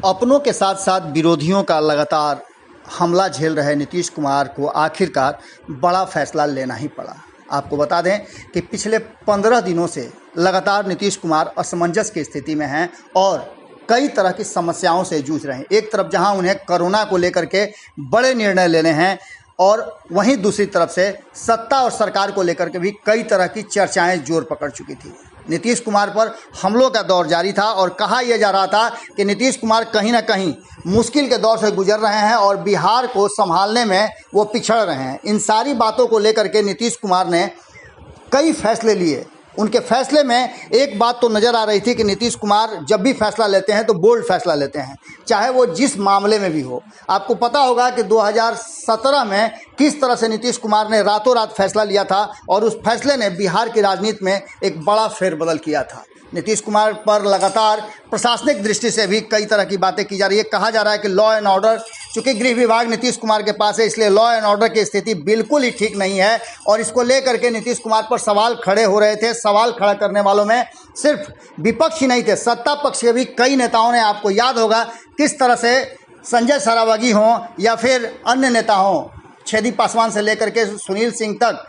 अपनों के साथ साथ विरोधियों का लगातार हमला झेल रहे नीतीश कुमार को आखिरकार बड़ा फैसला लेना ही पड़ा। आपको बता दें कि पिछले 15 दिनों से लगातार नीतीश कुमार असमंजस की स्थिति में हैं और कई तरह की समस्याओं से जूझ रहे हैं। एक तरफ जहां उन्हें कोरोना को लेकर के बड़े निर्णय लेने हैं और वहीं दूसरी तरफ से सत्ता और सरकार को लेकर के भी कई तरह की चर्चाएं जोर पकड़ चुकी थी। नीतीश कुमार पर हमलों का दौर जारी था और कहा यह जा रहा था कि नीतीश कुमार कहीं ना कहीं मुश्किल के दौर से गुजर रहे हैं और बिहार को संभालने में वो पिछड़ रहे हैं। इन सारी बातों को लेकर के नीतीश कुमार ने कई फैसले लिए। उनके फैसले में एक बात तो नज़र आ रही थी कि नीतीश कुमार जब भी फैसला लेते हैं तो बोल्ड फैसला लेते हैं, चाहे वो जिस मामले में भी हो। आपको पता होगा कि 2017 में किस तरह से नीतीश कुमार ने रातों रात फैसला लिया था और उस फैसले ने बिहार की राजनीति में एक बड़ा फेरबदल किया था। नीतीश कुमार पर लगातार प्रशासनिक दृष्टि से भी कई तरह की बातें की जा रही है। कहा जा रहा है कि लॉ एंड ऑर्डर, चूँकि गृह विभाग नीतीश कुमार के पास है, इसलिए लॉ एंड ऑर्डर की स्थिति बिल्कुल ही ठीक नहीं है और इसको लेकर के नीतीश कुमार पर सवाल खड़े हो रहे थे। सवाल खड़ा करने वालों में सिर्फ विपक्ष ही नहीं थे, सत्ता पक्ष के भी कई नेताओं ने, आपको याद होगा किस तरह से संजय सरावगी हों या फिर अन्य नेता हों, छेदी पासवान से लेकर के सुनील सिंह तक,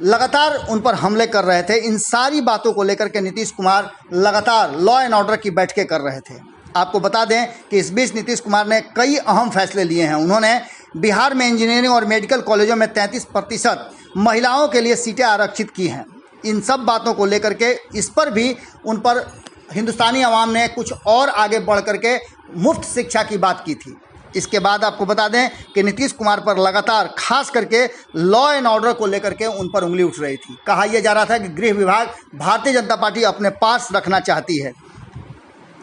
लगातार उन पर हमले कर रहे थे। इन सारी बातों को लेकर के नीतीश कुमार लगातार लॉ एंड ऑर्डर की बैठकें कर रहे थे। आपको बता दें कि इस बीच नीतीश कुमार ने कई अहम फैसले लिए हैं। उन्होंने बिहार में इंजीनियरिंग और मेडिकल कॉलेजों में 33% महिलाओं के लिए सीटें आरक्षित की हैं। इन सब बातों को लेकर के इस पर भी उन पर हिंदुस्तानी अवाम ने कुछ और आगे बढ़ करके मुफ्त शिक्षा की बात की थी। इसके बाद आपको बता दें कि नीतीश कुमार पर लगातार खास करके लॉ एंड ऑर्डर को लेकर के उन पर उंगली उठ रही थी। कहा यह जा रहा था कि गृह विभाग भारतीय जनता पार्टी अपने पास रखना चाहती है।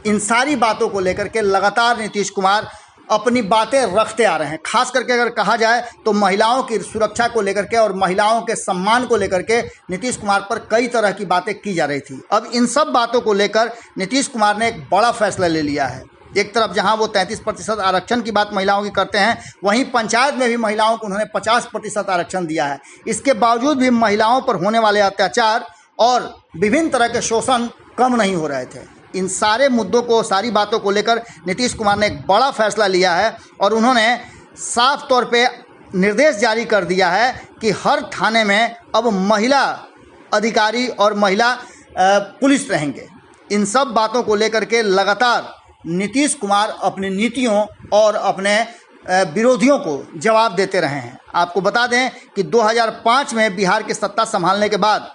इन सारी बातों को लेकर के लगातार नीतीश कुमार अपनी बातें रखते आ रहे हैं। खास करके अगर कहा जाए तो महिलाओं की सुरक्षा को लेकर के और महिलाओं के सम्मान को लेकर के नीतीश कुमार पर कई तरह की बातें की जा रही थी। अब इन सब बातों को लेकर नीतीश कुमार ने एक बड़ा फैसला ले लिया है। एक तरफ जहां वो 33% आरक्षण की बात महिलाओं की करते हैं, वहीं पंचायत में भी महिलाओं को उन्होंने 50% आरक्षण दिया है। इसके बावजूद भी महिलाओं पर होने वाले अत्याचार और विभिन्न तरह के शोषण कम नहीं हो रहे थे। इन सारे मुद्दों को, सारी बातों को लेकर नीतीश कुमार ने एक बड़ा फैसला लिया है और उन्होंने साफ तौर पे निर्देश जारी कर दिया है कि हर थाने में अब महिला अधिकारी और महिला पुलिस रहेंगे। इन सब बातों को लेकर के लगातार नीतीश कुमार अपनी नीतियों और अपने विरोधियों को जवाब देते रहे हैं। आपको बता दें कि 2005 में बिहार की सत्ता संभालने के बाद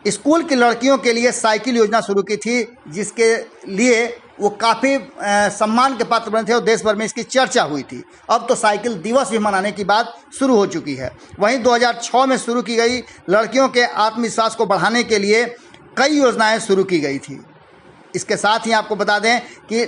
स्कूल की लड़कियों के लिए साइकिल योजना शुरू की थी, जिसके लिए वो काफ़ी सम्मान के पात्र बने थे और देश भर में इसकी चर्चा हुई थी। अब तो साइकिल दिवस भी मनाने की बात शुरू हो चुकी है। वहीं 2006 में शुरू की गई लड़कियों के आत्मविश्वास को बढ़ाने के लिए कई योजनाएं शुरू की गई थी। इसके साथ ही आपको बता दें कि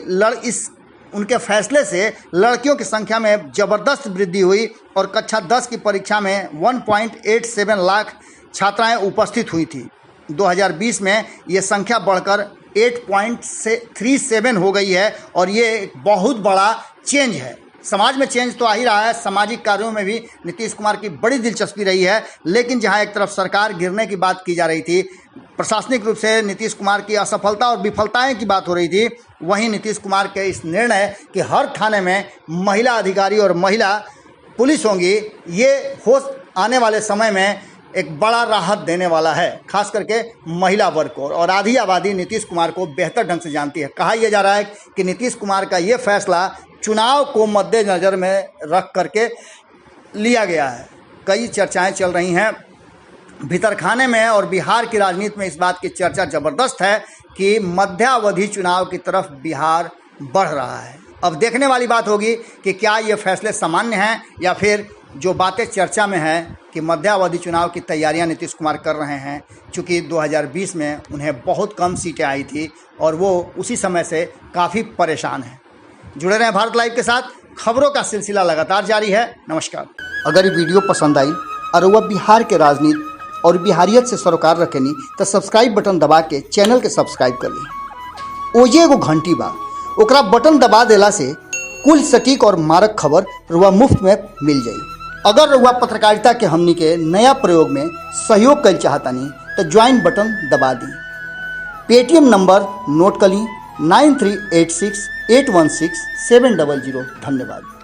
उनके फैसले से लड़कियों की संख्या में ज़बरदस्त वृद्धि हुई और कक्षा 10 की परीक्षा में 1.87 लाख छात्राएं उपस्थित हुई थी। 2020 में ये संख्या बढ़कर 8.37 हो गई है और ये एक बहुत बड़ा चेंज है। समाज में चेंज तो आ ही रहा है, सामाजिक कार्यों में भी नीतीश कुमार की बड़ी दिलचस्पी रही है। लेकिन जहां एक तरफ सरकार गिरने की बात की जा रही थी, प्रशासनिक रूप से नीतीश कुमार की असफलता और विफलताएं की बात हो रही थी, वहीं नीतीश कुमार के इस निर्णय कि हर थाने में महिला अधिकारी और महिला पुलिस होंगी, ये हो आने वाले समय में एक बड़ा राहत देने वाला है, खास करके महिला वर्ग को। और आधी आबादी नीतीश कुमार को बेहतर ढंग से जानती है। कहा यह जा रहा है कि नीतीश कुमार का ये फैसला चुनाव को मद्देनज़र में रख करके लिया गया है। कई चर्चाएं चल रही हैं भीतरखाने में और बिहार की राजनीति में इस बात की चर्चा ज़बरदस्त है कि मध्यावधि चुनाव की तरफ बिहार बढ़ रहा है। अब देखने वाली बात होगी कि क्या ये फैसले सामान्य हैं या फिर जो बातें चर्चा में हैं कि मध्यावधि चुनाव की तैयारियां नीतीश कुमार कर रहे हैं। चूँकि 2020 में उन्हें बहुत कम सीटें आई थी और वो उसी समय से काफ़ी परेशान हैं। जुड़े रहें भारत लाइव के साथ, खबरों का सिलसिला लगातार जारी है। नमस्कार। अगर ये वीडियो पसंद आई और वह बिहार के राजनीति और बिहारियत से सरोकार रखेनी तो सब्सक्राइब बटन दबा के चैनल के सब्सक्राइब कर ली। ओजे एगो घंटी बा, ओकरा बटन दबा देला से कुल सटीक और मारक खबर रुआ मुफ्त में मिल जाई। अगर रुआ पत्रकारिता के हमनी के नया प्रयोग में सहयोग कर चाहतानी तो ज्वाइन बटन दबा दी। पेटीएम नंबर नोट कर ली 9386 816-700। धन्यवाद।